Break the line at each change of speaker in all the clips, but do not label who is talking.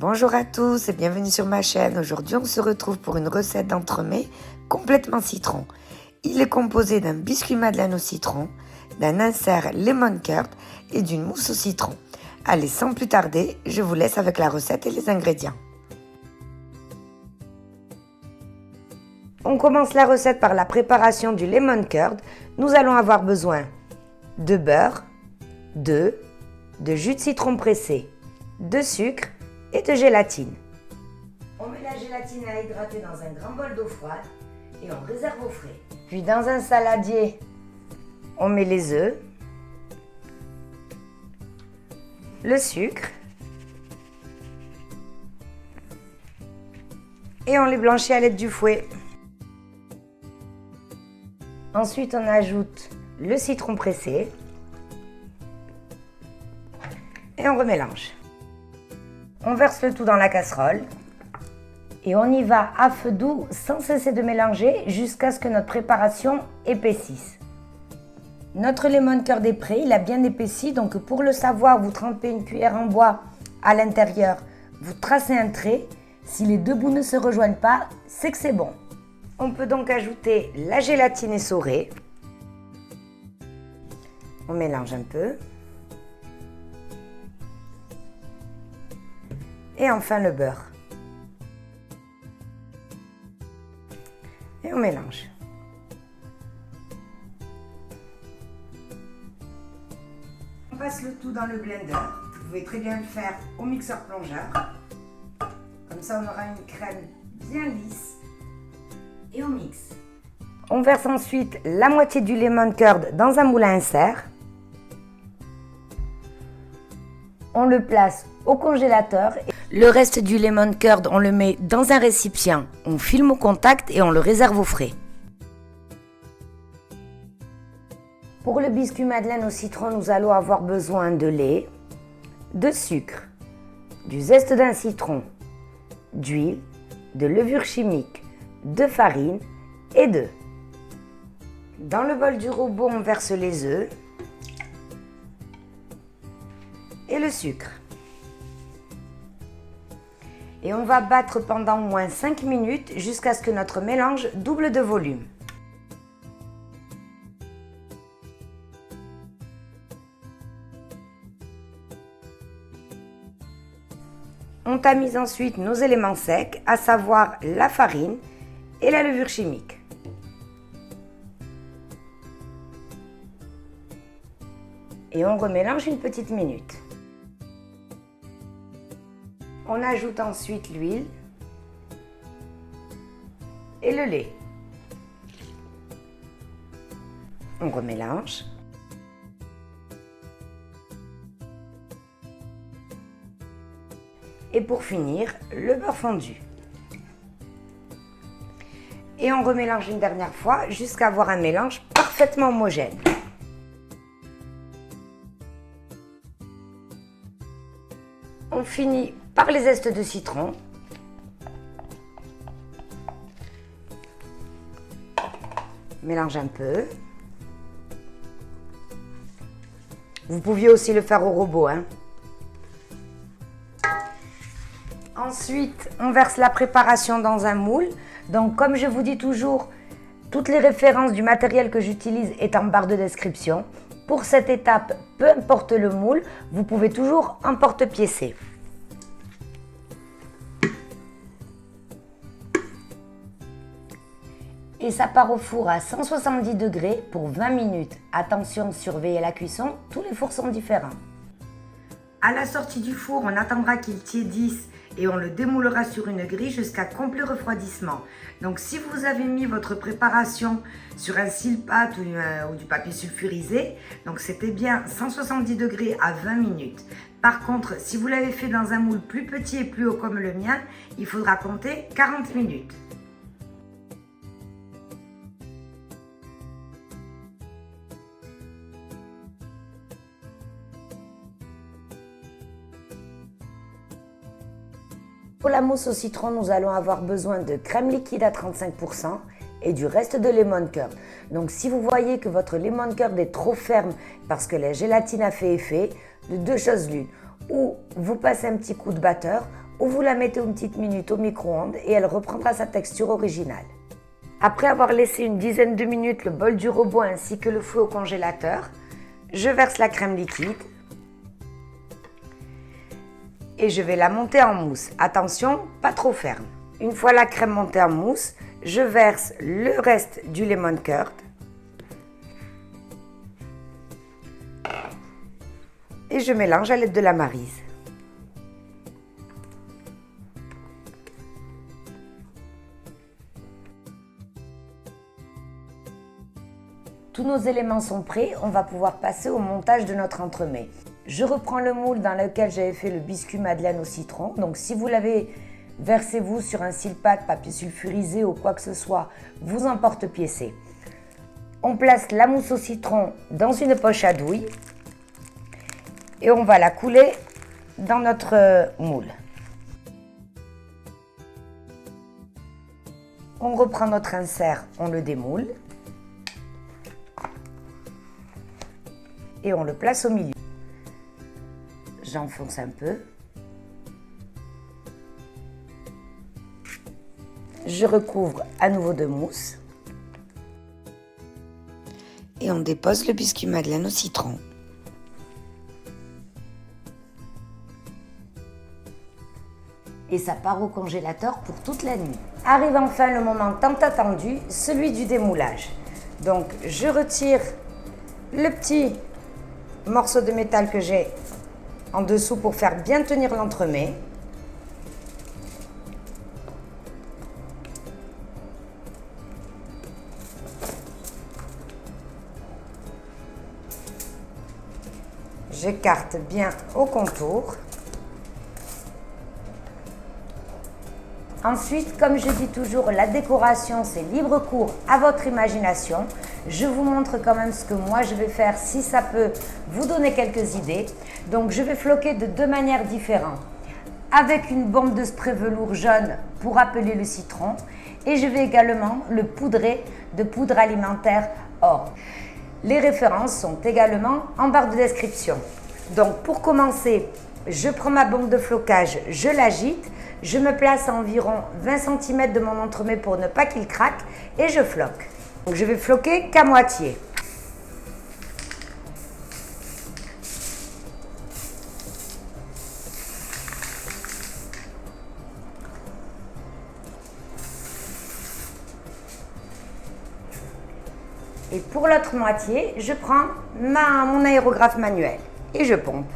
Bonjour à tous et bienvenue sur ma chaîne. Aujourd'hui on se retrouve pour une recette d'entremets complètement citron. Il est composé d'un biscuit madeleine au citron, d'un insert lemon curd et d'une mousse au citron. Allez, sans plus tarder, je vous laisse avec la recette et les ingrédients. On commence la recette par la préparation du lemon curd. Nous allons avoir besoin de beurre, d'œufs, de jus de citron pressé, de sucre et de gélatine. On met la gélatine à hydrater dans un grand bol d'eau froide et on réserve au frais. Puis dans un saladier, on met les œufs, le sucre et on les blanchit à l'aide du fouet. Ensuite, on ajoute le citron pressé et on remélange. On verse le tout dans la casserole et on y va à feu doux sans cesser de mélanger jusqu'à ce que notre préparation épaississe. Notre lemon curd est prêt, il a bien épaissi, donc pour le savoir, vous trempez une cuillère en bois à l'intérieur, vous tracez un trait. Si les deux bouts ne se rejoignent pas, c'est que c'est bon. On peut donc ajouter la gélatine essorée. On mélange un peu. Et enfin le beurre. Et on mélange. On passe le tout dans le blender. Vous pouvez très bien le faire au mixeur plongeur. Comme ça, on aura une crème bien lisse. Et on mixe. On verse ensuite la moitié du lemon curd dans un moule à insert. On le place au congélateur. Le reste du lemon curd, on le met dans un récipient. On filme au contact et on le réserve au frais. Pour le biscuit madeleine au citron, nous allons avoir besoin de lait, de sucre, du zeste d'un citron, d'huile, de levure chimique, de farine et d'œufs. Dans le bol du robot, on verse les œufs et le sucre. Et on va battre pendant au moins 5 minutes jusqu'à ce que notre mélange double de volume. On tamise ensuite nos éléments secs, à savoir la farine et la levure chimique. Et on remélange une petite minute. On ajoute ensuite l'huile et le lait. On remélange. Et pour finir, le beurre fondu. Et on remélange une dernière fois jusqu'à avoir un mélange parfaitement homogène. On finit par les zestes de citron. Mélange un peu. Vous pouviez aussi le faire au robot, hein. Ensuite, on verse la préparation dans un moule. Donc, comme je vous dis toujours, toutes les références du matériel que j'utilise est en barre de description. Pour cette étape, peu importe le moule, vous pouvez toujours emporte-piécer. Et ça part au four à 170 degrés pour 20 minutes. Attention, surveillez la cuisson, tous les fours sont différents. À la sortie du four, on attendra qu'il tiédisse et on le démoulera sur une grille jusqu'à complet refroidissement. Donc si vous avez mis votre préparation sur un cile-pâte ou du papier sulfurisé, donc c'était bien 170 degrés à 20 minutes. Par contre, si vous l'avez fait dans un moule plus petit et plus haut comme le mien, il faudra compter 40 minutes. Pour la mousse au citron, nous allons avoir besoin de crème liquide à 35% et du reste de lemon curd. Donc si vous voyez que votre lemon curd est trop ferme parce que la gélatine a fait effet, de deux choses l'une. Ou vous passez un petit coup de batteur, ou vous la mettez une petite minute au micro-ondes et elle reprendra sa texture originale. Après avoir laissé une dizaine de minutes le bol du robot ainsi que le fouet au congélateur, je verse la crème liquide et je vais la monter en mousse. Attention, pas trop ferme. Une fois la crème montée en mousse, je verse le reste du lemon curd et je mélange à l'aide de la maryse. Tous nos éléments sont prêts, on va pouvoir passer au montage de notre entremets. Je reprends le moule dans lequel j'avais fait le biscuit madeleine au citron. Donc si vous l'avez versé vous sur un silpack, papier sulfurisé ou quoi que ce soit, vous emporte-piécez. On place la mousse au citron dans une poche à douille et on va la couler dans notre moule. On reprend notre insert, on le démoule et on le place au milieu. J'enfonce un peu. Je recouvre à nouveau de mousse. Et on dépose le biscuit madeleine au citron. Et ça part au congélateur pour toute la nuit. Arrive enfin le moment tant attendu, celui du démoulage. Donc je retire le petit morceau de métal que j'ai en dessous pour faire bien tenir l'entremets. J'écarte bien au contour. Ensuite, comme je dis toujours, la décoration, c'est libre cours à votre imagination. Je vous montre quand même ce que moi je vais faire si ça peut vous donner quelques idées. Donc, je vais floquer de deux manières différentes. Avec une bombe de spray velours jaune pour appeler le citron. Et je vais également le poudrer de poudre alimentaire or. Les références sont également en barre de description. Donc, pour commencer, je prends ma bombe de flocage, je l'agite. Je me place à environ 20 cm de mon entremets pour ne pas qu'il craque et je floque. Donc je vais floquer qu'à moitié. Et pour l'autre moitié, je prends mon aérographe manuel et je pompe.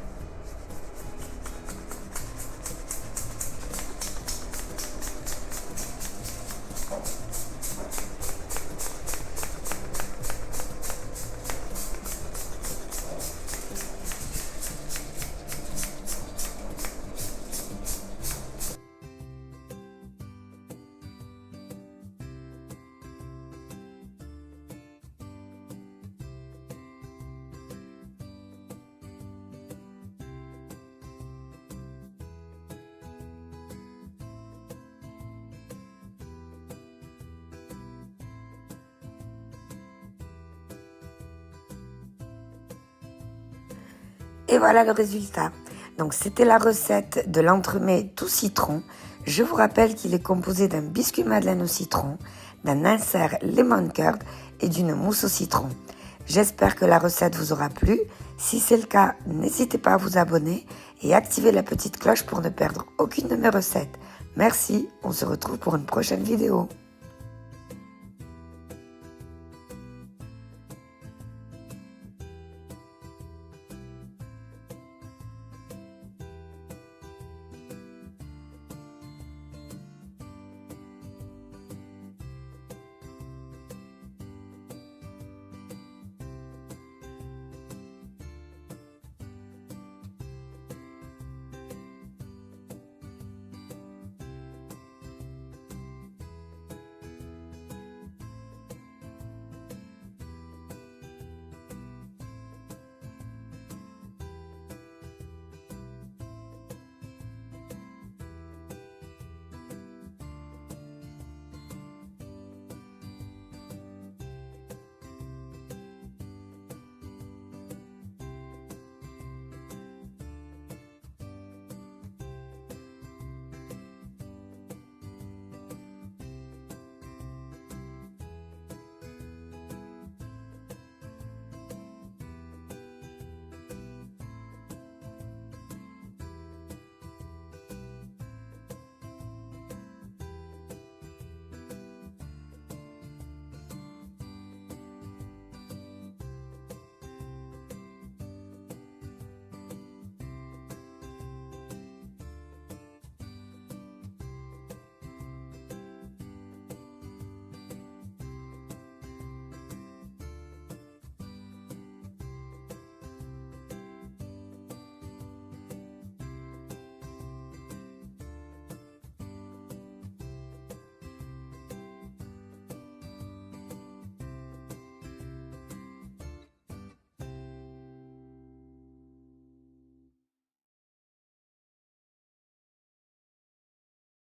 Et voilà le résultat. Donc c'était la recette de l'entremets tout citron. Je vous rappelle qu'il est composé d'un biscuit madeleine au citron, d'un insert lemon curd et d'une mousse au citron. J'espère que la recette vous aura plu. Si c'est le cas, n'hésitez pas à vous abonner et activer la petite cloche pour ne perdre aucune de mes recettes. Merci, on se retrouve pour une prochaine vidéo.